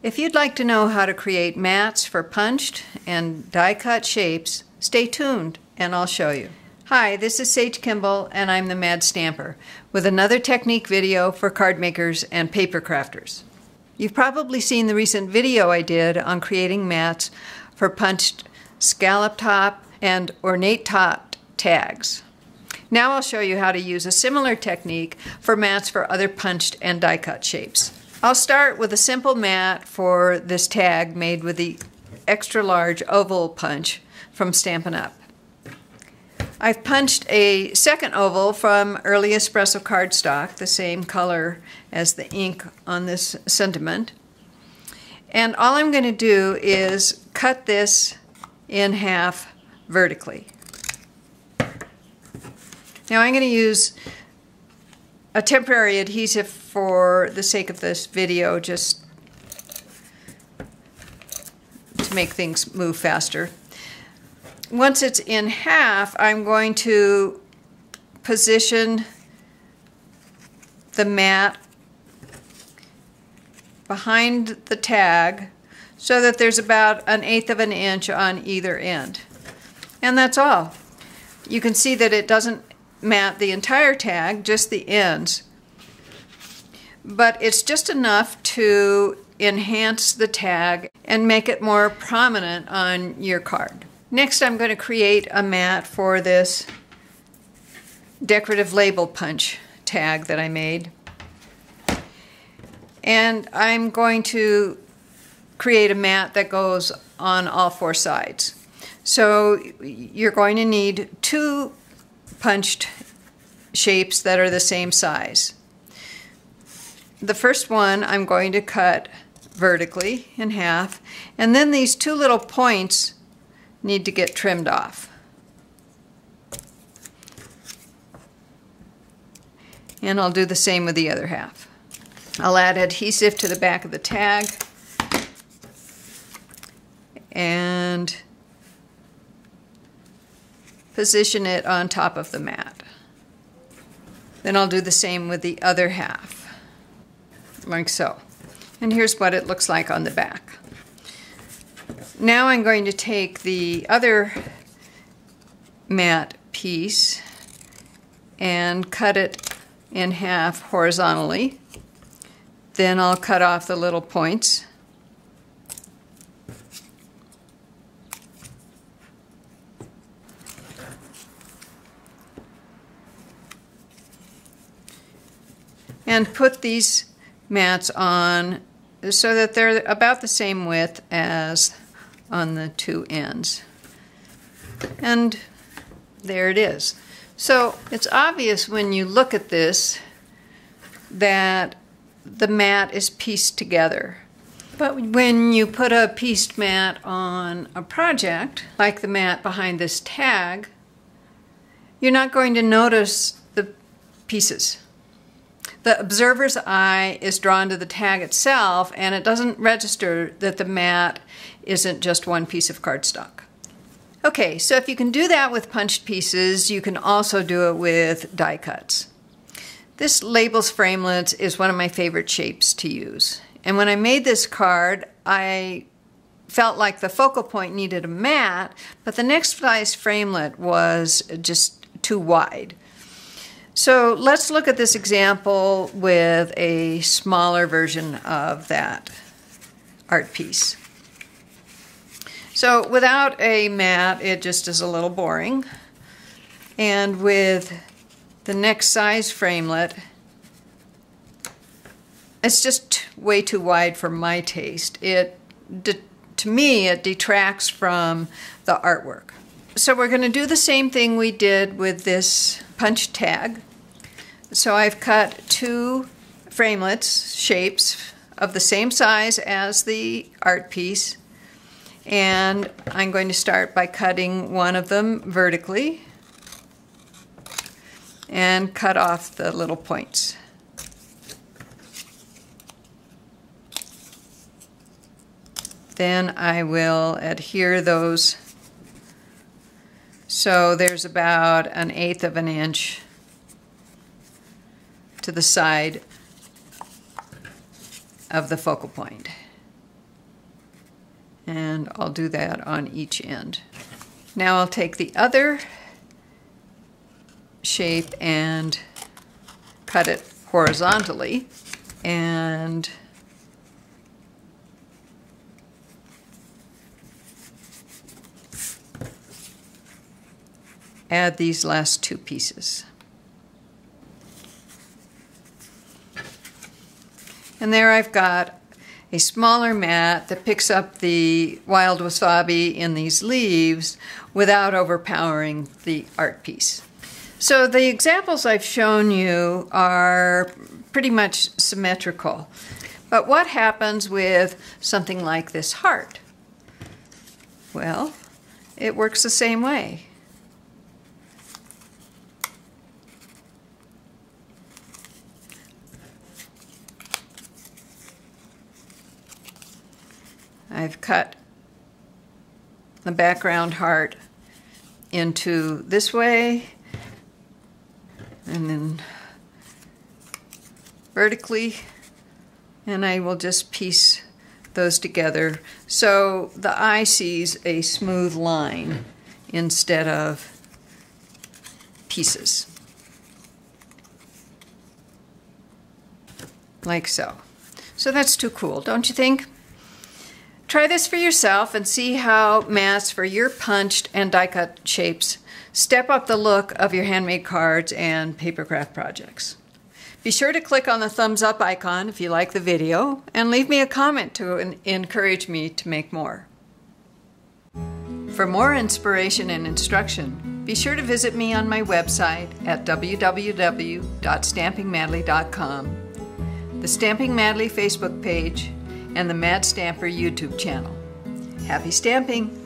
If you'd like to know how to create mats for punched and die-cut shapes, stay tuned and I'll show you. Hi, this is Sage Kimball and I'm the Mad Stamper with another technique video for card makers and paper crafters. You've probably seen the recent video I did on creating mats for punched scallop top and ornate top tags. Now I'll show you how to use a similar technique for mats for other punched and die-cut shapes. I'll start with a simple mat for this tag made with the extra large oval punch from Stampin' Up. I've punched a second oval from Early Espresso cardstock, the same color as the ink on this sentiment. And all I'm going to do is cut this in half vertically. Now I'm going to use a temporary adhesive for the sake of this video, just to make things move faster. Once it's in half, I'm going to position the mat behind the tag so that there's about 1/8 of an inch on either end. And that's all. You can see that it doesn't mat the entire tag, just the ends. But it's just enough to enhance the tag and make it more prominent on your card. Next, I'm going to create a mat for this decorative label punch tag that I made. And I'm going to create a mat that goes on all 4 sides. So you're going to need 2 punched shapes that are the same size. The first one I'm going to cut vertically in half, and then these 2 little points need to get trimmed off. And I'll do the same with the other half. I'll add adhesive to the back of the tag and position it on top of the mat. Then I'll do the same with the other half, like so. And here's what it looks like on the back. Now I'm going to take the other mat piece and cut it in half horizontally. Then I'll cut off the little points. And put these mats on so that they're about the same width as on the 2 ends. And there it is. So it's obvious when you look at this that the mat is pieced together. But when you put a pieced mat on a project, like the mat behind this tag, you're not going to notice the pieces. The observer's eye is drawn to the tag itself, and it doesn't register that the mat isn't just one piece of cardstock. Okay, so if you can do that with punched pieces, you can also do it with die cuts. This labels framelit is one of my favorite shapes to use. And when I made this card, I felt like the focal point needed a mat, but the next size framelit was just too wide. So let's look at this example with a smaller version of that art piece. So without a mat, it just is a little boring. And with the next size framelit, it's just way too wide for my taste. To me, it detracts from the artwork. So we're going to do the same thing we did with this punch tag. So I've cut 2 framelits, shapes of the same size as the art piece, and I'm going to start by cutting one of them vertically and cut off the little points. Then I will adhere those so there's about 1/8 of an inch to the side of the focal point. And I'll do that on each end. Now I'll take the other shape and cut it horizontally and add these last two pieces. And there I've got a smaller mat that picks up the wild wasabi in these leaves without overpowering the art piece. So the examples I've shown you are pretty much symmetrical. But what happens with something like this heart? Well, it works the same way. I've cut the background heart into this way and then vertically, and I will just piece those together so the eye sees a smooth line instead of pieces. Like so. So that's too cool, don't you think? Try this for yourself and see how mats for your punched and die-cut shapes step up the look of your handmade cards and paper craft projects. Be sure to click on the thumbs up icon if you like the video and leave me a comment to encourage me to make more. For more inspiration and instruction, be sure to visit me on my website at www.stampingmadly.com, the Stamping Madly Facebook page, and the Mad Stamper YouTube channel. Happy stamping!